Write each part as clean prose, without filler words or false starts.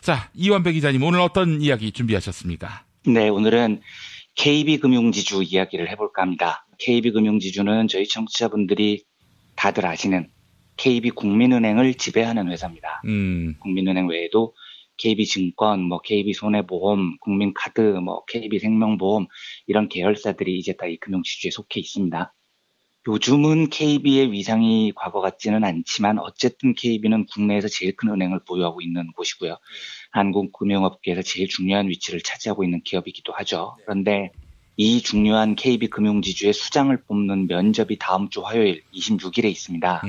자, 이완배 기자님 오늘 어떤 이야기 준비하셨습니까? 네, 오늘은 KB금융지주 이야기를 해볼까 합니다. KB금융지주는 저희 청취자분들이 다들 아시는 KB국민은행을 지배하는 회사입니다. 국민은행 외에도 KB증권, KB손해보험, 국민카드, KB생명보험 이런 계열사들이 이제 다 이 금융지주에 속해 있습니다. 요즘은 KB의 위상이 과거 같지는 않지만 어쨌든 KB는 국내에서 제일 큰 은행을 보유하고 있는 곳이고요. 한국 금융업계에서 제일 중요한 위치를 차지하고 있는 기업이기도 하죠. 그런데 이 중요한 KB금융지주의 수장을 뽑는 면접이 다음 주 화요일 26일에 있습니다.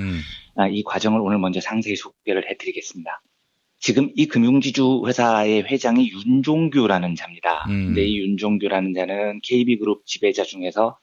이 과정을 오늘 먼저 상세히 소개를 해드리겠습니다. 지금 이 금융지주 회사의 회장이 윤종규라는 자입니다. 근데 이 윤종규라는 자는 KB그룹 지배자 중에서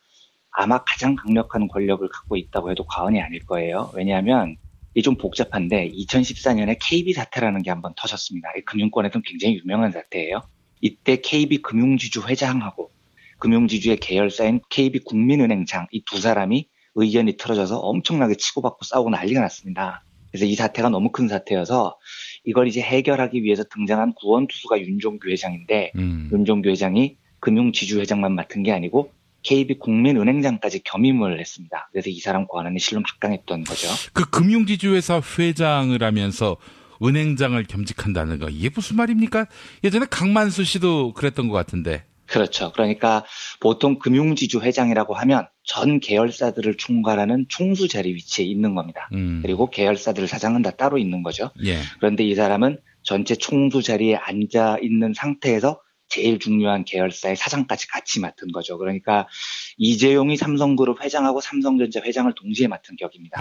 아마 가장 강력한 권력을 갖고 있다고 해도 과언이 아닐 거예요. 왜냐하면 이게 좀 복잡한데 2014년에 KB 사태라는 게 한번 터졌습니다. 금융권에서는 굉장히 유명한 사태예요. 이때 KB금융지주 회장하고 금융지주의 계열사인 KB국민은행장 이 두 사람이 의견이 틀어져서 엄청나게 치고받고 싸우고 난리가 났습니다. 그래서 이 사태가 너무 큰 사태여서 이걸 이제 해결하기 위해서 등장한 구원투수가 윤종규 회장인데 윤종규 회장이 금융지주 회장만 맡은 게 아니고 KB국민은행장까지 겸임을 했습니다. 그래서 이 사람 권한이 실로 막강했던 거죠. 그 금융지주회사 회장을 하면서 은행장을 겸직한다는 거 이게 무슨 말입니까? 예전에 강만수 씨도 그랬던 것 같은데. 그렇죠. 그러니까 보통 금융지주 회장이라고 하면 전 계열사들을 총괄하는 총수 자리 위치에 있는 겁니다. 그리고 계열사들 사장은 다 따로 있는 거죠. 예. 그런데 이 사람은 전체 총수 자리에 앉아 있는 상태에서 제일 중요한 계열사의 사장까지 같이 맡은 거죠. 그러니까 이재용이 삼성그룹 회장하고 삼성전자 회장을 동시에 맡은 격입니다.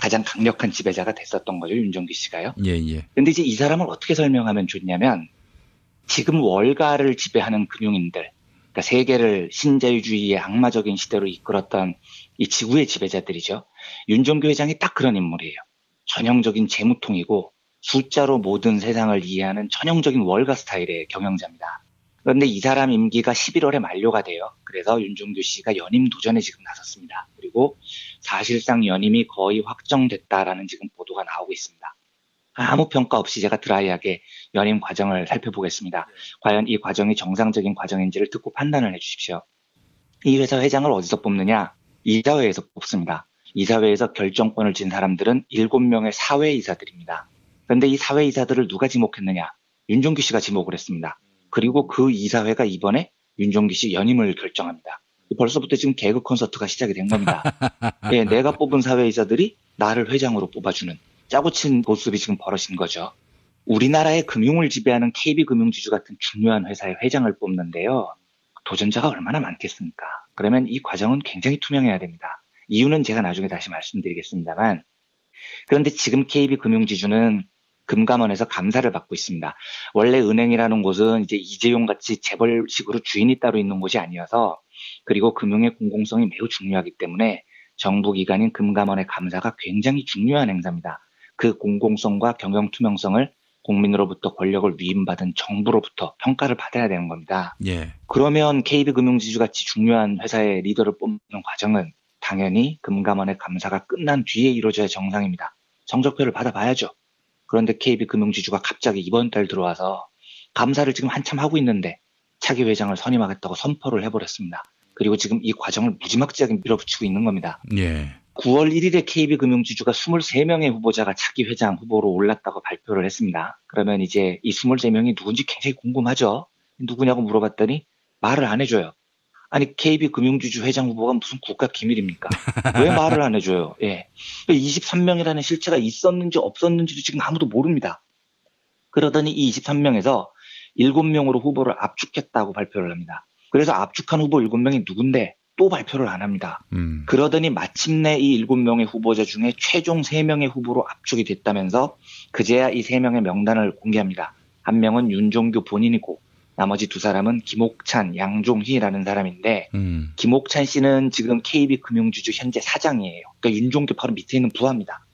가장 강력한 지배자가 됐었던 거죠. 윤종규 씨가요. 예. 근데 이제 이 사람을 어떻게 설명하면 좋냐면 지금 월가를 지배하는 금융인들, 그러니까 세계를 신자유주의의 악마적인 시대로 이끌었던 이 지구의 지배자들이죠. 윤종규 회장이 딱 그런 인물이에요. 전형적인 재무통이고 숫자로 모든 세상을 이해하는 전형적인 월가 스타일의 경영자입니다. 그런데 이 사람 임기가 11월에 만료가 돼요. 그래서 윤종규 씨가 연임 도전에 지금 나섰습니다. 그리고 사실상 연임이 거의 확정됐다라는 지금 보도가 나오고 있습니다. 아무 평가 없이 제가 드라이하게 연임 과정을 살펴보겠습니다. 과연 이 과정이 정상적인 과정인지를 듣고 판단을 해주십시오. 이 회사 회장을 어디서 뽑느냐? 이사회에서 뽑습니다. 이사회에서 결정권을 쥔 사람들은 7명의 사회이사들입니다. 그런데 이 사회이사들을 누가 지목했느냐? 윤종규 씨가 지목을 했습니다. 그리고 그 이사회가 이번에 윤종규 씨 연임을 결정합니다. 벌써부터 지금 개그 콘서트가 시작이 된 겁니다. 예, 내가 뽑은 사회이사들이 나를 회장으로 뽑아주는 짜고 친 모습이 지금 벌어진 거죠. 우리나라의 금융을 지배하는 KB금융지주 같은 중요한 회사의 회장을 뽑는데요. 도전자가 얼마나 많겠습니까? 그러면 이 과정은 굉장히 투명해야 됩니다. 이유는 제가 나중에 다시 말씀드리겠습니다만 그런데 지금 KB금융지주는 금감원에서 감사를 받고 있습니다. 원래 은행이라는 곳은 이제 이재용 같이 재벌식으로 주인이 따로 있는 곳이 아니어서 그리고 금융의 공공성이 매우 중요하기 때문에 정부 기관인 금감원의 감사가 굉장히 중요한 행사입니다. 그 공공성과 경영 투명성을 국민으로부터 권력을 위임받은 정부로부터 평가를 받아야 되는 겁니다. 예. 그러면 KB금융지주 같이 중요한 회사의 리더를 뽑는 과정은 당연히 금감원의 감사가 끝난 뒤에 이루어져야 정상입니다. 성적표를 받아봐야죠. 그런데 KB금융지주가 갑자기 이번 달 들어와서 감사를 지금 한참 하고 있는데 차기 회장을 선임하겠다고 선포를 해버렸습니다. 그리고 지금 이 과정을 무지막지하게 밀어붙이고 있는 겁니다. 예. 9월 1일에 KB금융지주가 23명의 후보자가 차기 회장 후보로 올랐다고 발표를 했습니다. 그러면 이제 이 23명이 누군지 굉장히 궁금하죠. 누구냐고 물어봤더니 말을 안 해줘요. 아니 KB금융지주 회장 후보가 무슨 국가 기밀입니까? 왜 말을 안 해줘요? 예. 23명이라는 실체가 있었는지 없었는지도 지금 아무도 모릅니다. 그러더니 이 23명에서 7명으로 후보를 압축했다고 발표를 합니다. 그래서 압축한 후보 7명이 누군데 또 발표를 안 합니다. 그러더니 마침내 이 7명의 후보자 중에 최종 3명의 후보로 압축이 됐다면서 그제야 이 3명의 명단을 공개합니다. 한 명은 윤종규 본인이고 나머지 2사람은 김옥찬, 양종희라는 사람인데 김옥찬 씨는 지금 KB금융지주 현재 사장이에요. 그러니까 윤종규 바로 밑에 있는 부하입니다.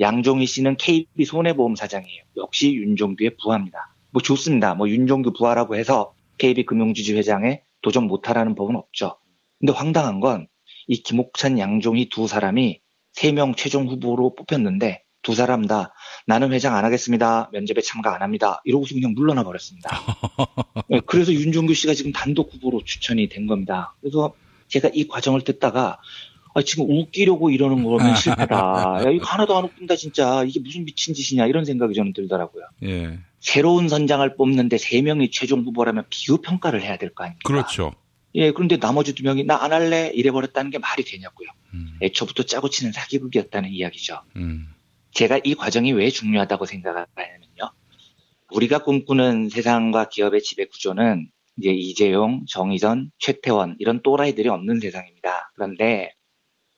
양종희 씨는 KB손해보험 사장이에요. 역시 윤종규의 부하입니다. 뭐 좋습니다. 뭐 윤종규 부하라고 해서 KB금융지주 회장에 도전 못하라는 법은 없죠. 근데 황당한 건 이 김옥찬, 양종희 2사람이 3명 최종 후보로 뽑혔는데 두 사람 다 나는 회장 안 하겠습니다. 면접에 참가 안 합니다. 이러고서 그냥 물러나 버렸습니다. 네, 그래서 윤종규 씨가 지금 단독 후보로 추천이 된 겁니다. 그래서 제가 이 과정을 듣다가 지금 웃기려고 이러는 거면 실패다. 야, 이거 하나도 안 웃긴다 진짜. 이게 무슨 미친 짓이냐 이런 생각이 저는 들더라고요. 예. 새로운 선장을 뽑는데 3명이 최종 후보라면 비교평가를 해야 될 거 아닙니까? 그렇죠. 예, 그런데 나머지 2명이 나 안 할래 이래버렸다는 게 말이 되냐고요. 애초부터 짜고 치는 사기극이었다는 이야기죠. 제가 이 과정이 왜 중요하다고 생각하냐면요. 우리가 꿈꾸는 세상과 기업의 지배 구조는 이제 이재용, 정의선, 최태원 이런 또라이들이 없는 세상입니다. 그런데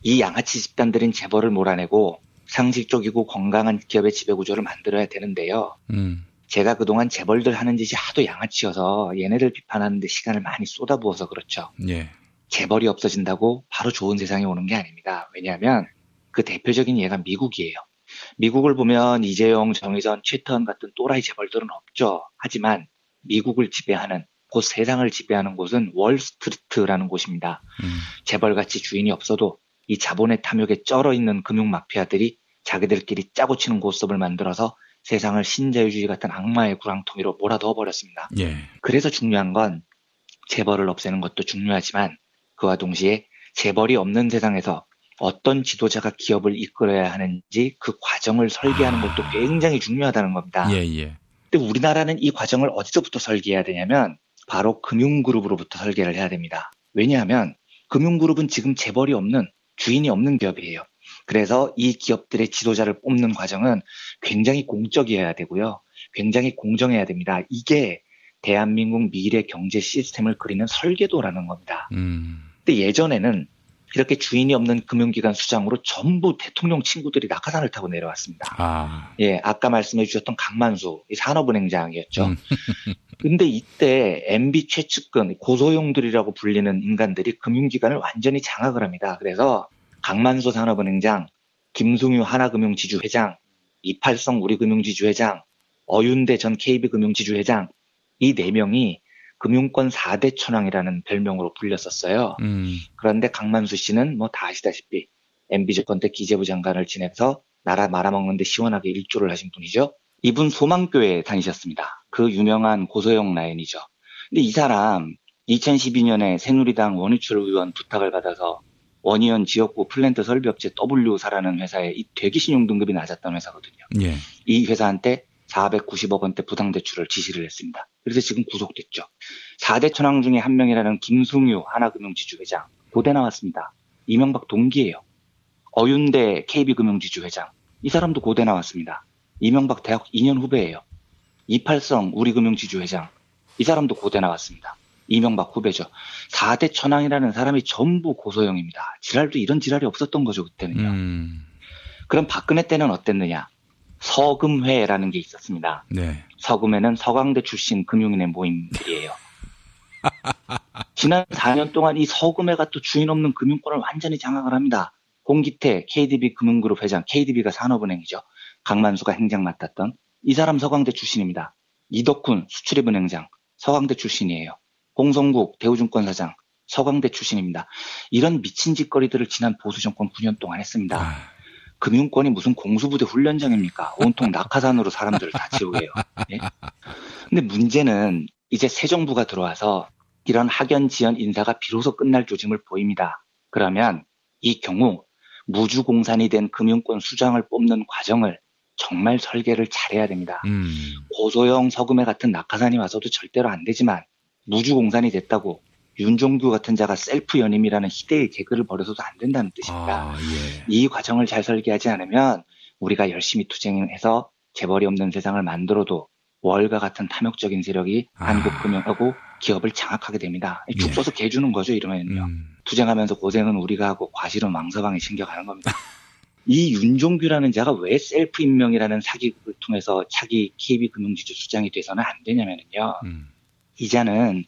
이 양아치 집단들은 재벌을 몰아내고 상식적이고 건강한 기업의 지배 구조를 만들어야 되는데요. 제가 그동안 재벌들 하는 짓이 하도 양아치여서 얘네들 비판하는데 시간을 많이 쏟아부어서 그렇죠. 예. 재벌이 없어진다고 바로 좋은 세상이 오는 게 아닙니다. 왜냐하면 그 대표적인 예가 미국이에요. 미국을 보면 이재용, 정의선, 최태원 같은 또라이 재벌들은 없죠. 하지만 미국을 지배하는 곧 세상을 지배하는 곳은 월스트리트라는 곳입니다. 재벌같이 주인이 없어도 이 자본의 탐욕에 쩔어 있는 금융 마피아들이 자기들끼리 짜고 치는 고스톱을 만들어서 세상을 신자유주의 같은 악마의 구렁텅이로 몰아넣어 버렸습니다. 예. 그래서 중요한 건 재벌을 없애는 것도 중요하지만 그와 동시에 재벌이 없는 세상에서 어떤 지도자가 기업을 이끌어야 하는지 그 과정을 설계하는 것도 굉장히 중요하다는 겁니다. 예, 예. 근데 우리나라는 이 과정을 어디서부터 설계해야 되냐면 바로 금융그룹으로부터 설계를 해야 됩니다. 왜냐하면 금융그룹은 지금 재벌이 없는 주인이 없는 기업이에요. 그래서 이 기업들의 지도자를 뽑는 과정은 굉장히 공적이어야 되고요. 굉장히 공정해야 됩니다. 이게 대한민국 미래 경제 시스템을 그리는 설계도라는 겁니다. 근데 예전에는 이렇게 주인이 없는 금융기관 수장으로 전부 대통령 친구들이 낙하산을 타고 내려왔습니다. 예, 아까 말씀해 주셨던 강만수 산업은행장이었죠. 근데 이때 MB 최측근 고소용들이라고 불리는 인간들이 금융기관을 완전히 장악을 합니다. 그래서 강만수 산업은행장, 김승유 하나금융지주회장, 이팔성 우리금융지주회장, 어윤대 전 KB금융지주회장 이 4명이 금융권 4대 천왕이라는 별명으로 불렸었어요. 그런데 강만수 씨는 뭐 다 아시다시피 MB 정권 때 기재부 장관을 지내서 나라 말아먹는데 시원하게 일조를 하신 분이죠. 이분 소망교회 다니셨습니다. 그 유명한 고소영 라인이죠. 근데 이 사람 2012년에 새누리당 원유철 의원 부탁을 받아서 원희연 지역구 플랜트 설비업체 W사라는 회사에 이 대기신용 등급이 낮았던 회사거든요. 예. 이 회사한테 490억 원대 부당대출을 지시를 했습니다. 그래서 지금 구속됐죠. 4대 천왕 중에 한 명이라는 김승유 하나금융지주회장 고대 나왔습니다. 이명박 동기예요. 어윤대 KB금융지주회장 이 사람도 고대 나왔습니다. 이명박 대학 2년 후배예요. 이팔성 우리금융지주회장 이 사람도 고대 나왔습니다. 이명박 후배죠. 4대 천왕이라는 사람이 전부 고소형입니다. 지랄도 이런 지랄이 없었던 거죠 그때는요. 그럼 박근혜 때는 어땠느냐. 서금회라는 게 있었습니다. 네. 서금회는 서강대 출신 금융인의 모임들이에요. 지난 4년 동안 이 서금회가 또 주인 없는 금융권을 완전히 장악을 합니다. 홍기태 KDB 금융그룹 회장, KDB가 산업은행이죠. 강만수가 행장 맡았던 이 사람 서강대 출신입니다. 이덕훈 수출입은행장 서강대 출신이에요. 홍성국 대우증권 사장 서강대 출신입니다. 이런 미친 짓거리들을 지난 보수정권 9년 동안 했습니다. 금융권이 무슨 공수부대 훈련장입니까? 온통 낙하산으로 사람들을 다 채우게요. 예? 근데 문제는 이제 새 정부가 들어와서 이런 학연, 지연, 인사가 비로소 끝날 조짐을 보입니다. 그러면 이 경우 무주공산이 된 금융권 수장을 뽑는 과정을 정말 설계를 잘해야 됩니다. 고소영, 서금회 같은 낙하산이 와서도 절대로 안 되지만 무주공산이 됐다고 윤종규 같은 자가 셀프 연임이라는 희대의 개그를 벌여서도 안 된다는 뜻입니다. 예. 이 과정을 잘 설계하지 않으면 우리가 열심히 투쟁해서 재벌이 없는 세상을 만들어도 월과 같은 탐욕적인 세력이 한국 금융하고 기업을 장악하게 됩니다. 죽 써서 개 주는 거죠 이러면요. 투쟁하면서 고생은 우리가 하고 과실은 왕서방이 챙겨가는 겁니다. 이 윤종규라는 자가 왜 셀프 임명이라는 사기극을 통해서 차기 KB금융지주 수장이 돼서는 안 되냐면요. 이 자는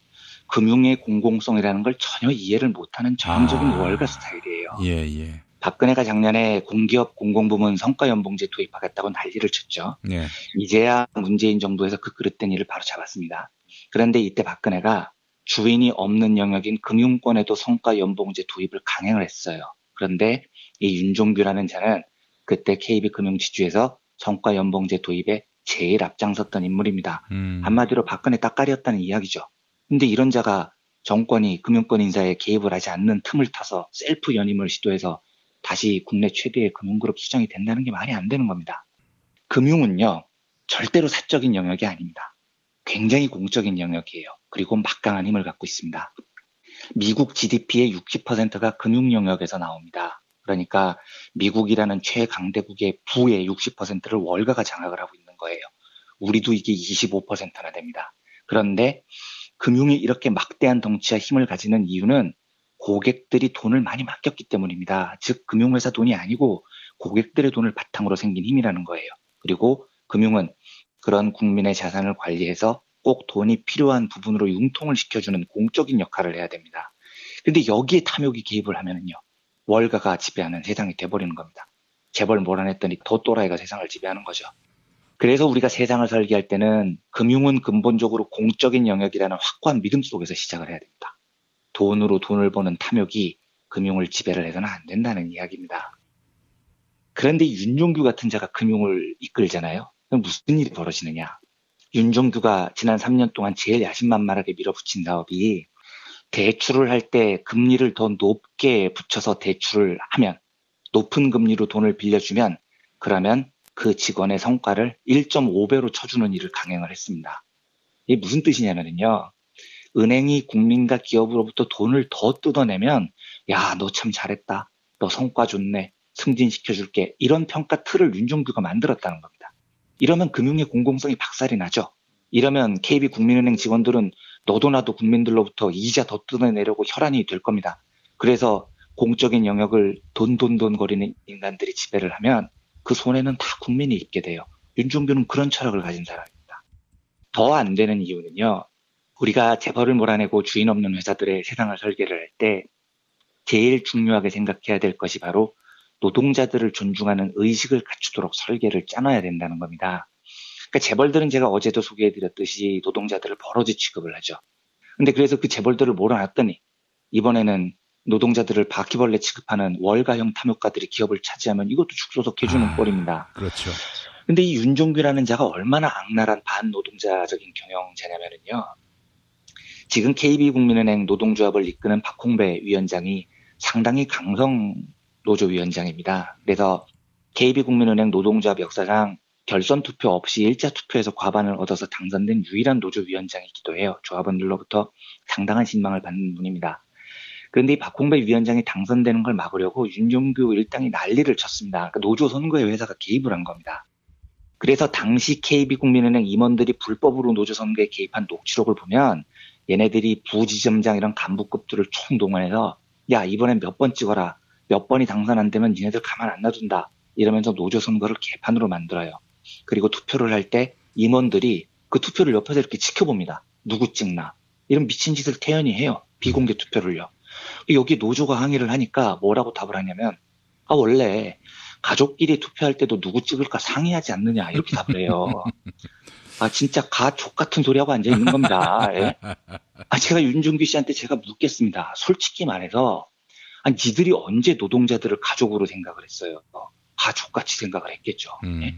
금융의 공공성이라는 걸 전혀 이해를 못하는 전형적인 월가 스타일이에요. 예. 박근혜가 작년에 공기업 공공부문 성과연봉제 도입하겠다고 난리를 쳤죠. 예. 이제야 문재인 정부에서 그 그릇된 일을 바로 잡았습니다. 그런데 이때 박근혜가 주인이 없는 영역인 금융권에도 성과연봉제 도입을 강행을 했어요. 그런데 이 윤종규라는 자는 그때 KB금융지주에서 성과연봉제 도입에 제일 앞장섰던 인물입니다. 한마디로 박근혜 따까리였다는 이야기죠. 근데 이런 자가 정권이 금융권 인사에 개입을 하지 않는 틈을 타서 셀프 연임을 시도해서 다시 국내 최대의 금융그룹 수장이 된다는 게 말이 안 되는 겁니다. 금융은요, 절대로 사적인 영역이 아닙니다. 굉장히 공적인 영역이에요. 그리고 막강한 힘을 갖고 있습니다. 미국 GDP의 60%가 금융 영역에서 나옵니다. 그러니까 미국이라는 최강대국의 부의 60%를 월가가 장악을 하고 있는 거예요. 우리도 이게 25%나 됩니다. 그런데 금융이 이렇게 막대한 덩치와 힘을 가지는 이유는 고객들이 돈을 많이 맡겼기 때문입니다. 즉 금융회사 돈이 아니고 고객들의 돈을 바탕으로 생긴 힘이라는 거예요. 그리고 금융은 그런 국민의 자산을 관리해서 꼭 돈이 필요한 부분으로 융통을 시켜주는 공적인 역할을 해야 됩니다. 그런데 여기에 탐욕이 개입을 하면은요, 월가가 지배하는 세상이 돼버리는 겁니다. 재벌 몰아냈더니 더 또라이가 세상을 지배하는 거죠. 그래서 우리가 세상을 설계할 때는 금융은 근본적으로 공적인 영역이라는 확고한 믿음 속에서 시작을 해야 됩니다. 돈으로 돈을 버는 탐욕이 금융을 지배를 해서는 안 된다는 이야기입니다. 그런데 윤종규 같은 자가 금융을 이끌잖아요. 그럼 무슨 일이 벌어지느냐. 윤종규가 지난 3년 동안 제일 야심만만하게 밀어붙인 사업이 대출을 할 때 금리를 더 높게 붙여서 대출을 하면, 높은 금리로 돈을 빌려주면, 그러면 그 직원의 성과를 1.5배로 쳐주는 일을 강행을 했습니다. 이게 무슨 뜻이냐면요, 은행이 국민과 기업으로부터 돈을 더 뜯어내면, 야, 너 참 잘했다, 너 성과 좋네, 승진시켜줄게, 이런 평가 틀을 윤종규가 만들었다는 겁니다. 이러면 금융의 공공성이 박살이 나죠. 이러면 KB국민은행 직원들은 너도 나도 국민들로부터 이자 더 뜯어내려고 혈안이 될 겁니다. 그래서 공적인 영역을 돈돈돈거리는 인간들이 지배를 하면 그 손해는 다 국민이 입게 돼요. 윤종규는 그런 철학을 가진 사람입니다. 더 안 되는 이유는요, 우리가 재벌을 몰아내고 주인 없는 회사들의 세상을 설계를 할 때 제일 중요하게 생각해야 될 것이 바로 노동자들을 존중하는 의식을 갖추도록 설계를 짜놔야 된다는 겁니다. 그러니까 재벌들은 제가 어제도 소개해드렸듯이 노동자들을 버러지 취급을 하죠. 근데 그래서 그 재벌들을 몰아놨더니 이번에는 노동자들을 바퀴벌레 취급하는 월가형 탐욕가들이 기업을 차지하면 이것도 축소속해주는 꼴입니다. 그렇죠. 근데 이 윤종규라는 자가 얼마나 악랄한 반노동자적인 경영자냐면요, 지금 KB국민은행 노동조합을 이끄는 박홍배 위원장이 상당히 강성 노조위원장입니다. 그래서 KB국민은행 노동조합 역사상 결선 투표 없이 일자 투표에서 과반을 얻어서 당선된 유일한 노조위원장이기도 해요. 조합원들로부터 상당한 신망을 받는 분입니다. 그런데 이 박홍배 위원장이 당선되는 걸 막으려고 윤종규 일당이 난리를 쳤습니다. 그러니까 노조 선거에 회사가 개입을 한 겁니다. 그래서 당시 KB국민은행 임원들이 불법으로 노조 선거에 개입한 녹취록을 보면 얘네들이 부지점장 이런 간부급들을 총동원해서 야, 이번엔 몇 번 찍어라, 몇 번이 당선 안 되면 니네들 가만 안 놔둔다, 이러면서 노조 선거를 개판으로 만들어요. 그리고 투표를 할 때 임원들이 그 투표를 옆에서 이렇게 지켜봅니다. 누구 찍나, 이런 미친 짓을 태연히 해요. 비공개 투표를요. 여기 노조가 항의를 하니까 뭐라고 답을 하냐면, 원래 가족끼리 투표할 때도 누구 찍을까 상의하지 않느냐, 이렇게 답을 해요. 진짜 가족 같은 소리하고 앉아있는 겁니다. 예? 제가 윤종규 씨한테 제가 묻겠습니다. 솔직히 말해서 니들이 언제 노동자들을 가족으로 생각을 했어요? 가족같이 생각을 했겠죠. 예?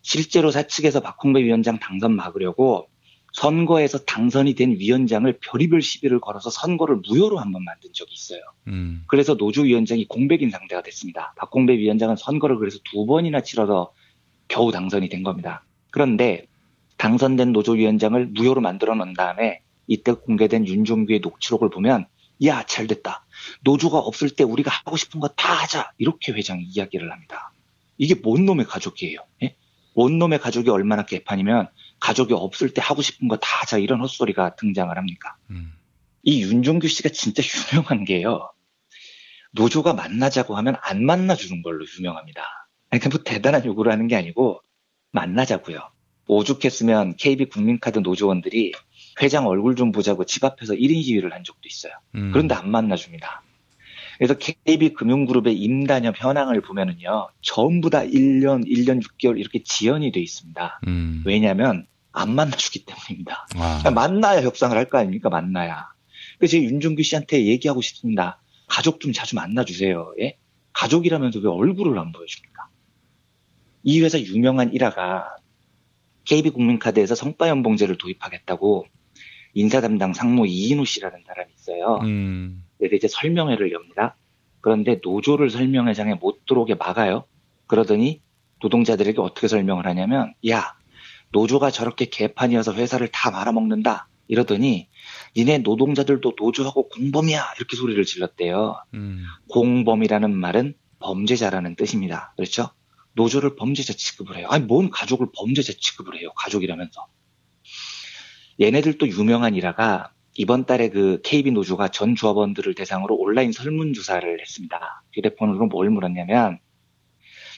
실제로 사측에서 박홍배 위원장 당선 막으려고 선거에서 당선이 된 위원장을 별의별 시비를 걸어서 선거를 무효로 한번 만든 적이 있어요. 그래서 노조위원장이 공백인 상태가 됐습니다. 박홍배 위원장은 선거를 그래서 2번이나 치러서 겨우 당선이 된 겁니다. 그런데 당선된 노조위원장을 무효로 만들어 놓은 다음에 이때 공개된 윤종규의 녹취록을 보면, 야, 잘됐다, 노조가 없을 때 우리가 하고 싶은 거 다 하자, 이렇게 회장이 이야기를 합니다. 이게 뭔 놈의 가족이에요? 예? 뭔 놈의 가족이 얼마나 개판이면 가족이 없을 때 하고 싶은 거 다 하자, 이런 헛소리가 등장을 합니까? 이 윤종규 씨가 진짜 유명한 게요, 노조가 만나자고 하면 안 만나주는 걸로 유명합니다. 그러니까 뭐 대단한 요구를 하는 게 아니고 만나자고요. 오죽했으면 KB국민카드 노조원들이 회장 얼굴 좀 보자고 집 앞에서 1인 시위를 한 적도 있어요. 그런데 안 만나줍니다. 그래서 KB금융그룹의 임단협 현황을 보면은요, 전부 다 1년 6개월 이렇게 지연이 돼 있습니다. 왜냐하면 안 만나주기 때문입니다. 그러니까 만나야 협상을 할 거 아닙니까? 만나야. 그래서 제가 윤종규 씨한테 얘기하고 싶습니다. 가족 좀 자주 만나주세요. 예? 가족이라면서 왜 얼굴을 안 보여줍니까? 이 회사 유명한 일화가 KB국민카드에서 성과연봉제를 도입하겠다고 인사 담당 상무 이인우 씨라는 사람이 있어요. 그래서 이제 설명회를 엽니다. 그런데 노조를 설명회장에 못 들어오게 막아요. 그러더니 노동자들에게 어떻게 설명을 하냐면, 야, 노조가 저렇게 개판이어서 회사를 다 말아먹는다. 이러더니 니네 노동자들도 노조하고 공범이야. 이렇게 소리를 질렀대요. 공범이라는 말은 범죄자라는 뜻입니다. 그렇죠? 노조를 범죄자 취급을 해요. 아니, 뭔 가족을 범죄자 취급을 해요. 가족이라면서. 얘네들도 유명한 일화가 이번 달에 그 KB 노조가 전 조합원들을 대상으로 온라인 설문조사를 했습니다. 휴대폰으로 뭘 물었냐면,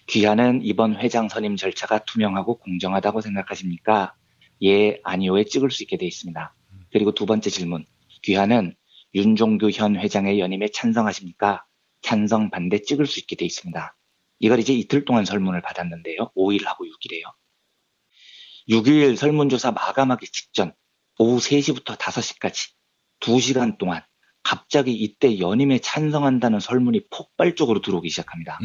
귀하는 이번 회장 선임 절차가 투명하고 공정하다고 생각하십니까? 예, 아니요에 찍을 수 있게 돼 있습니다. 그리고 두 번째 질문. 귀하는 윤종규 현 회장의 연임에 찬성하십니까? 찬성 반대 찍을 수 있게 돼 있습니다. 이걸 이제 이틀 동안 설문을 받았는데요. 5일하고 6일에요. 6일 설문조사 마감하기 직전 오후 3시부터 5시까지 2시간 동안 갑자기 이때 연임에 찬성한다는 설문이 폭발적으로 들어오기 시작합니다.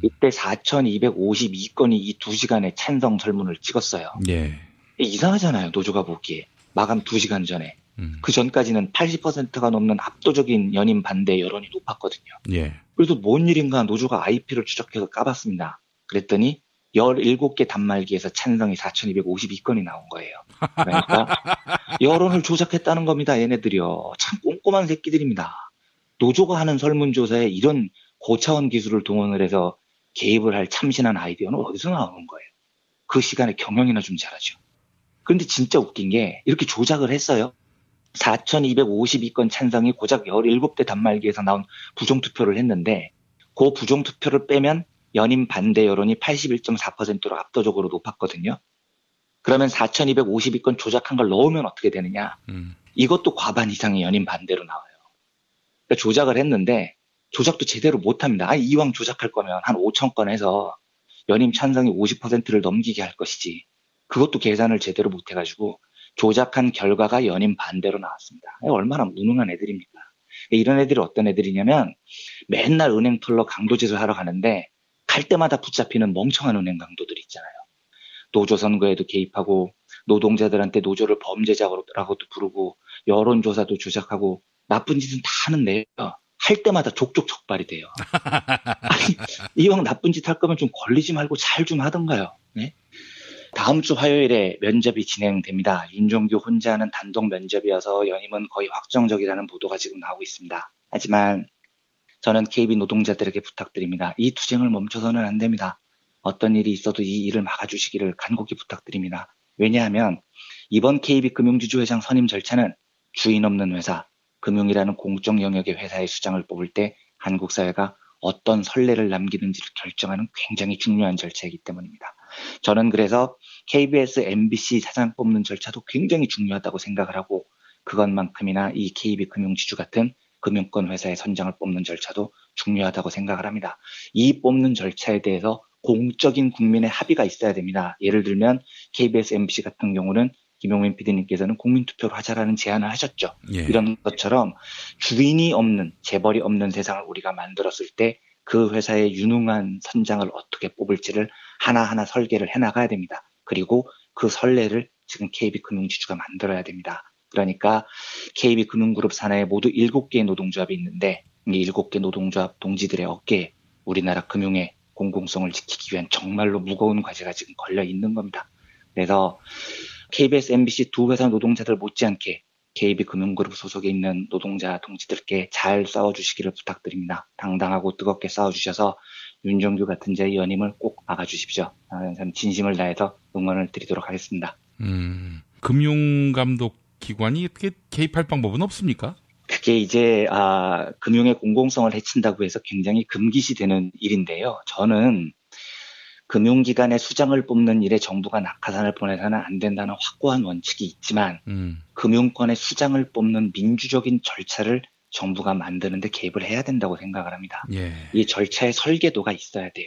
이때 4,252건이 이 2시간에 찬성 설문을 찍었어요. 예. 이상하잖아요. 노조가 보기에. 마감 2시간 전에. 그 전까지는 80%가 넘는 압도적인 연임 반대 여론이 높았거든요. 예. 그래서 뭔 일인가 노조가 IP를 추적해서 까봤습니다. 그랬더니 17개 단말기에서 찬성이 4,252건이 나온 거예요. 그러니까 여론을 조작했다는 겁니다. 얘네들이요. 참 꼼꼼한 새끼들입니다. 노조가 하는 설문조사에 이런 고차원 기술을 동원을 해서 개입을 할 참신한 아이디어는 어디서 나오는 거예요. 그 시간에 경영이나 좀 잘하죠. 그런데 진짜 웃긴 게 이렇게 조작을 했어요. 4,252건 찬성이 고작 17대 단말기에서 나온 부정투표를 했는데 그 부정투표를 빼면 연임 반대 여론이 81.4%로 압도적으로 높았거든요. 그러면 4,252건 조작한 걸 넣으면 어떻게 되느냐. 이것도 과반 이상의 연임 반대로 나와요. 그러니까 조작을 했는데 조작도 제대로 못합니다. 아니, 이왕 조작할 거면 한 5,000건 해서 연임 찬성이 50%를 넘기게 할 것이지. 그것도 계산을 제대로 못해가지고 조작한 결과가 연임 반대로 나왔습니다. 얼마나 무능한 애들입니까? 이런 애들이 어떤 애들이냐면 맨날 은행 털러 강도짓을 하러 가는데 갈 때마다 붙잡히는 멍청한 은행 강도들 있잖아요. 노조 선거에도 개입하고 노동자들한테 노조를 범죄자라고도 부르고 여론조사도 조작하고 나쁜 짓은 다 하는데요. 할 때마다 족족 적발이 돼요. 아니, 이왕 나쁜 짓 할 거면 좀 걸리지 말고 잘 좀 하던가요. 네? 다음 주 화요일에 면접이 진행됩니다. 윤종규 혼자 하는 단독 면접이어서 연임은 거의 확정적이라는 보도가 지금 나오고 있습니다. 하지만 저는 KB 노동자들에게 부탁드립니다. 이 투쟁을 멈춰서는 안 됩니다. 어떤 일이 있어도 이 일을 막아주시기를 간곡히 부탁드립니다. 왜냐하면 이번 KB금융지주회장 선임 절차는 주인 없는 회사, 금융이라는 공적 영역의 회사의 수장을 뽑을 때 한국 사회가 어떤 선례를 남기는지를 결정하는 굉장히 중요한 절차이기 때문입니다. 저는 그래서 KBS, MBC 사장 뽑는 절차도 굉장히 중요하다고 생각을 하고 그것만큼이나 이 KB금융지주 같은 금융권 회사의 선장을 뽑는 절차도 중요하다고 생각을 합니다. 이 뽑는 절차에 대해서 공적인 국민의 합의가 있어야 됩니다. 예를 들면 KBS, MBC 같은 경우는 김용민 PD님께서는 국민투표를 하자라는 제안을 하셨죠. 예. 이런 것처럼 주인이 없는, 재벌이 없는 세상을 우리가 만들었을 때 그 회사의 유능한 선장을 어떻게 뽑을지를 하나하나 설계를 해나가야 됩니다. 그리고 그 선례를 지금 KB금융지주가 만들어야 됩니다. 그러니까 KB금융그룹 산하에 모두 7개의 노동조합이 있는데 이 7개 노동조합 동지들의 어깨에 우리나라 금융의 공공성을 지키기 위한 정말로 무거운 과제가 지금 걸려 있는 겁니다. 그래서 KBS, MBC 두 회사 노동자들 못지않게 KB금융그룹 소속에 있는 노동자 동지들께 잘 싸워주시기를 부탁드립니다. 당당하고 뜨겁게 싸워주셔서 윤종규 같은 자의 연임을 꼭 막아주십시오. 진심을 다해서 응원을 드리도록 하겠습니다. 금융감독기관이 어떻게 개입할 방법은 없습니까? 그게 이제 금융의 공공성을 해친다고 해서 굉장히 금기시되는 일인데요. 저는 금융기관의 수장을 뽑는 일에 정부가 낙하산을 보내서는 안 된다는 확고한 원칙이 있지만 금융권의 수장을 뽑는 민주적인 절차를 정부가 만드는데 개입을 해야 된다고 생각을 합니다. 예. 이 절차의 설계도가 있어야 돼요.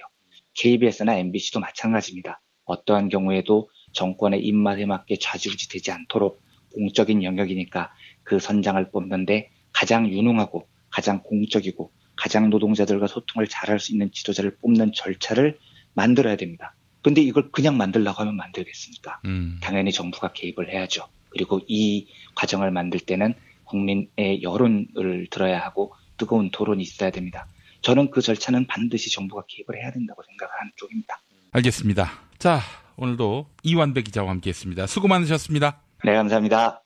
KBS나 MBC도 마찬가지입니다. 어떠한 경우에도 정권의 입맛에 맞게 좌지우지 되지 않도록 공적인 영역이니까 그 선장을 뽑는데 가장 유능하고 가장 공적이고 가장 노동자들과 소통을 잘할 수 있는 지도자를 뽑는 절차를 만들어야 됩니다. 근데 이걸 그냥 만들려고 하면 만들겠습니까? 당연히 정부가 개입을 해야죠. 그리고 이 과정을 만들 때는 국민의 여론을 들어야 하고 뜨거운 토론이 있어야 됩니다. 저는 그 절차는 반드시 정부가 개입을 해야 된다고 생각하는 쪽입니다. 알겠습니다. 자, 오늘도 이완배 기자와 함께했습니다. 수고 많으셨습니다. 네, 감사합니다.